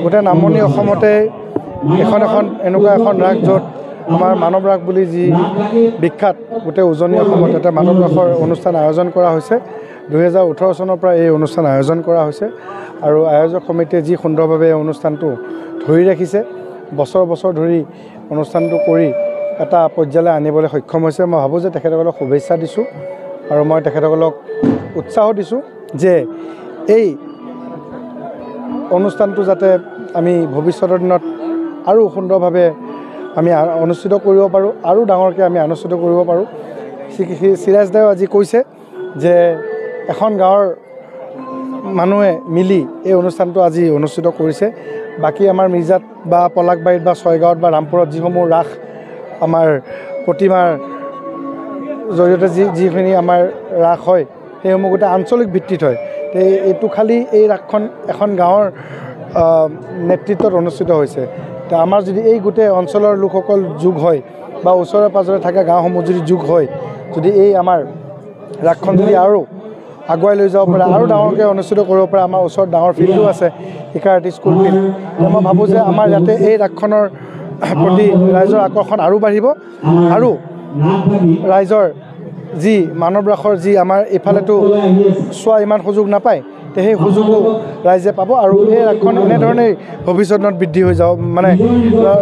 গোটেই নামনি অসমতে এখন এনেকুৱা এখন ৰাস য'ত আমাৰ মানৱ ৰাস বুলি যি বিখ্যাত গোটেই উজনি অসমত এটা মানৱ ৰাসৰ অনুষ্ঠান আয়োজন কৰা হৈছে 2018 চনৰ পৰা এই অনুষ্ঠান আয়োজন কৰা হৈছে আৰু আয়োজক সমিতিয়ে যি সুন্দৰভাৱে এই অনুষ্ঠানটো ধৰি ৰাখিছে বছৰ বছৰ ধৰি অনুষ্ঠানটো কৰি এটা পৰ্যায়লৈ আনিবলৈ সক্ষম হৈছে মই ভাবোঁ যে তেখেতসকলক শুভেচ্ছা দিছোঁ আৰু মই তেখেতসকলক উৎসাহ দিছোঁ যে এই অনুষ্ঠানটো যাতে আমি ভৱিষ্যতৰ দিনত আৰু সুন্দৰভাৱে আমি অনুষ্ঠিত কৰিব পাৰোঁ আৰু ডাঙৰকৈ আমি অনুষ্ঠিত কৰিব পাৰোঁ সিৰাজ দাও আজি কৈছে যে এখন গাঁৱৰ মানুহে মিলি এই অনুষ্ঠানটো আজি অনুষ্ঠিত কৰিছে বাকী আমাৰ মিৰ্জাত বা পলাকবাৰীত বা ছয়গাঁৱত বা ৰামপুৰত যিসমূহ ৰাস আমাৰ প্ৰতিমাৰ জৰিয়তে যিখিনি আমাৰ ৰাস হয় সেইসমূহ গোটেই আঞ্চলিক ভিত্তিত হয় এইটো খালি এই ৰাসখন এখন গাঁৱৰ নেতৃত্বত অনুষ্ঠিত হৈছে তো আমাৰ যদি এই গোটেই অঞ্চলৰ লোকসকল যোগ হয় বা ওচৰে পাজৰে থকা গাঁওসমূহ যদি যোগ হয় যদি এই আমাৰ ৰাসখন যদি আৰু আগুৱাই লৈ যাব পাৰে আৰু ডাঙৰকৈ অনুষ্ঠিত কৰিব পাৰে আমাৰ ওচৰত ডাঙৰ ফিল্ডো আছে শিকাৰতী স্কুল ফিল্ড মই ভাবোঁ যে আমাৰ ইয়াতে এই ৰাসখনৰ প্ৰতি ৰাইজৰ আকৰ্ষণ আৰু বাঢ়িব আৰু ৰাইজৰ যি মানৱ ৰাসৰ যি আমাৰ এইফালেতো চোৱা ইমান সুযোগ নাপায় সেই সুযোগো ৰাইজে পাব আৰু এই ৰাসখন এনেধৰণেই ভৱিষ্যতত বৃদ্ধি হৈ যাব মানে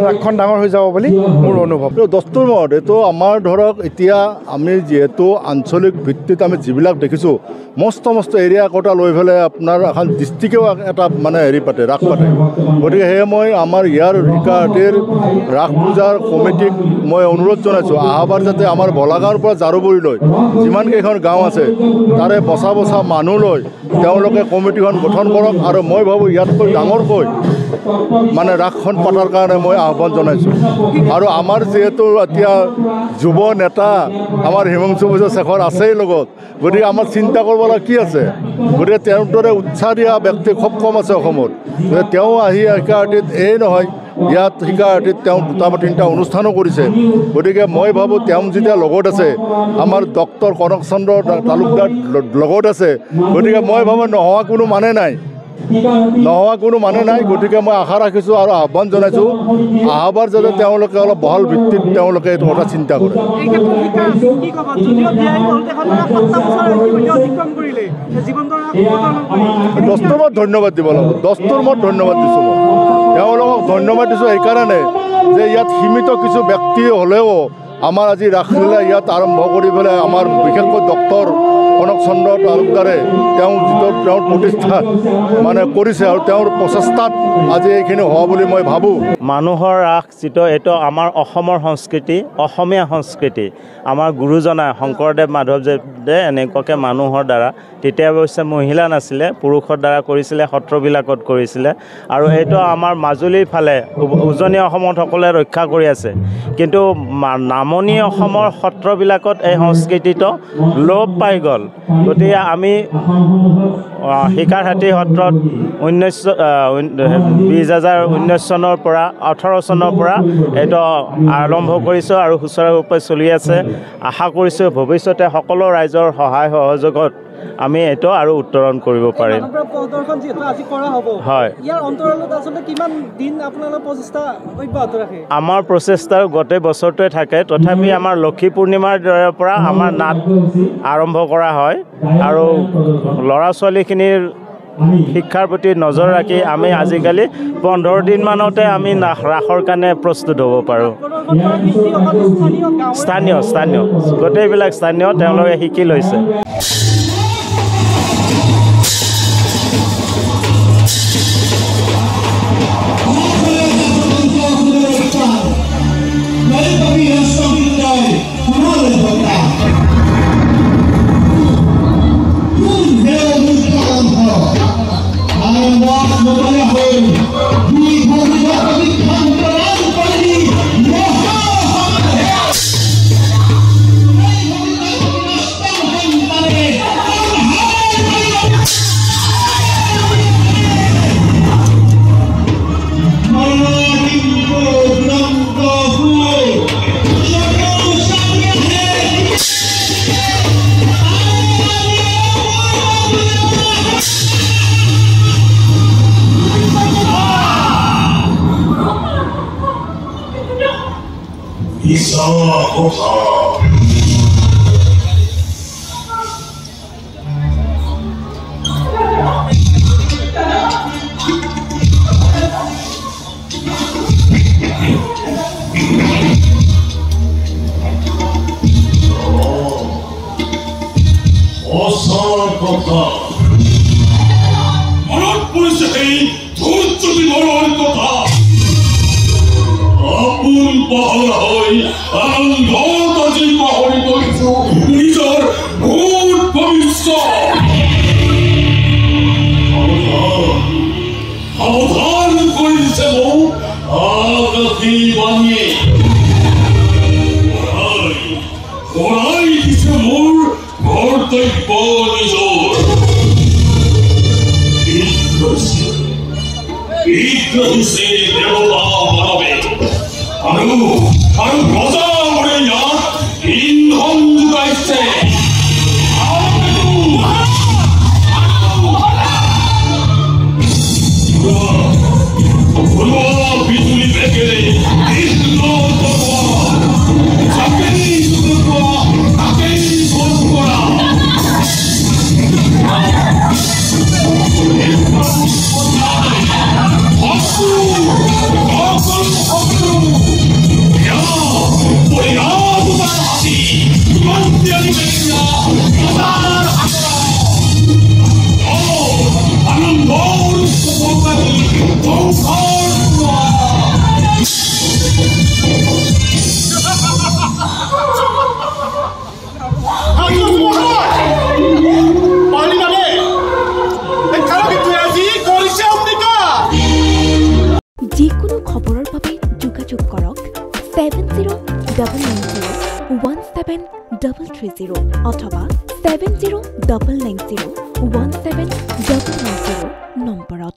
ৰাসখন ডাঙৰ হৈ যাব বুলি মোৰ অনুভৱ দস্তুৰ মত এইটো আমাৰ ধৰক এতিয়া আমি যিহেতু আঞ্চলিক ভিত্তিত আমি যিবিলাক দেখিছোঁ মস্ত এৰিয়া একোটা লৈ পেলাই আপোনাৰ এখন ডিষ্ট্ৰিক্টেও এটা মানে হেৰি পাতে ৰাস পাতে গতিকে সেয়ে মই আমাৰ ইয়াৰ শিকাৰতীৰ ৰাস পূজাৰ কমিটিক মই অনুৰোধ জনাইছোঁ অহাবাৰ যাতে আমাৰ বলাগাঁৱৰ পৰা জাৰুবৰীলৈ যিমানকেইখন গাঁও আছে তাৰে বচা মানুহ লৈ তেওঁলোকে কমিটিখন গঠন কৰক আৰু মই ভাবোঁ ইয়াতকৈ ডাঙৰকৈ মানে ৰাসখন পতাৰ কাৰণে মই আহ্বান জনাইছোঁ আৰু আমাৰ যিহেতু এতিয়া যুৱ নেতা আমাৰ হিমন্ত বিশ্ব শেখৰ আছেই লগত গতিকে আমাৰ চিন্তা কৰিব লগা কি আছে গতিকে তেওঁৰ দৰে উৎসাহ দিয়া ব্যক্তি খুব কম আছে অসমত গতিকে তেওঁ আহি শিকাৰতীত এই নহয় ইয়াত শিকাৰতীত তেওঁ 2টা বা 3টা অনুষ্ঠানো কৰিছে গতিকে মই ভাবোঁ তেওঁ যেতিয়া লগত আছে আমাৰ ডক্টৰ কনক চন্দ্ৰ তালুকদাৰ লগত আছে গতিকে মই ভাবোঁ নোহোৱা কোনো মানে নাই গতিকে মই আশা ৰাখিছোঁ আৰু আহ্বান জনাইছোঁ অহাবাৰ যাতে তেওঁলোকে অলপ বহল ভিত্তিত তেওঁলোকে এইটো কথা চিন্তা কৰে দস্তুৰমত ধন্যবাদ দিব লাগিব দস্তুৰমত ধন্যবাদ দিছোঁ মই তেওঁলোকক ধন্যবাদ দিছোঁ এইকাৰণে যে ইয়াত সীমিত কিছু ব্যক্তি হ'লেও আমাৰ আজি ৰাসলীলা ইয়াত আৰম্ভ কৰি পেলাই আমাৰ বিশেষকৈ ডক্টৰ কনক চন্দ্ৰ তালুকদাৰে তেওঁৰ প্ৰতিষ্ঠা মানে কৰিছে আৰু তেওঁৰ প্ৰচেষ্টাত আজি এইখিনি হোৱা বুলি মই ভাবোঁ মানুহৰ ৰাস যিটো এইটো আমাৰ অসমৰ সংস্কৃতি অসমীয়া সংস্কৃতি আমাৰ গুৰুজনাই শংকৰদেৱ মাধৱদেৱে এনেকুৱাকৈ মানুহৰ দ্বাৰা তেতিয়া অৱশ্যে মহিলা নাছিলে পুৰুষৰ দ্বাৰা কৰিছিলে সত্ৰবিলাকত কৰিছিলে আৰু এইটো আমাৰ মাজুলীৰ ফালে উজনি অসমত সকলোৱে ৰক্ষা কৰি আছে কিন্তু নামনি অসমৰ সত্ৰবিলাকত এই সংস্কৃতিটো লোপ পাই গ'ল গতিকে আমি শিকাৰহাটী সত্ৰত 2019 চনৰ পৰা 18 চনৰ পৰা এইটো আৰম্ভ কৰিছোঁ আৰু সুচাৰুৰূপে চলি আছে আশা কৰিছোঁ ভৱিষ্যতে সকলো ৰাইজৰ সহায় সহযোগত আমি এইটো আৰু উত্তৰণ কৰিব পাৰিম প্ৰদৰ্শন যেহেতু আজি কৰা হ'ব হয় ইয়াৰ অন্তৰালত আচলতে কিমান দিন আপোনালোকৰ প্ৰচেষ্টা অব্যাহত ৰাখে আমাৰ প্ৰচেষ্টাৰ গোটেই বছৰটোৱে থাকে তথাপি আমাৰ লক্ষী পূৰ্ণিমাৰ দৰে পৰা আমাৰ নাট আৰম্ভ কৰা হয় আৰু ল'ৰা ছোৱালীখিনিৰ শিক্ষাৰ প্ৰতি নজৰ ৰাখি আমি আজিকালি 15 দিনমানতে আমি ৰাসৰ কাৰণে প্ৰস্তুত হ'ব পাৰোঁ স্থানীয় গোটেইবিলাক স্থানীয় তেওঁলোকে শিকি লৈছে যিকোনো খবৰৰ বাবে যোগাযোগ কৰক 7099017330 অথবা 7099017990 নম্বৰত।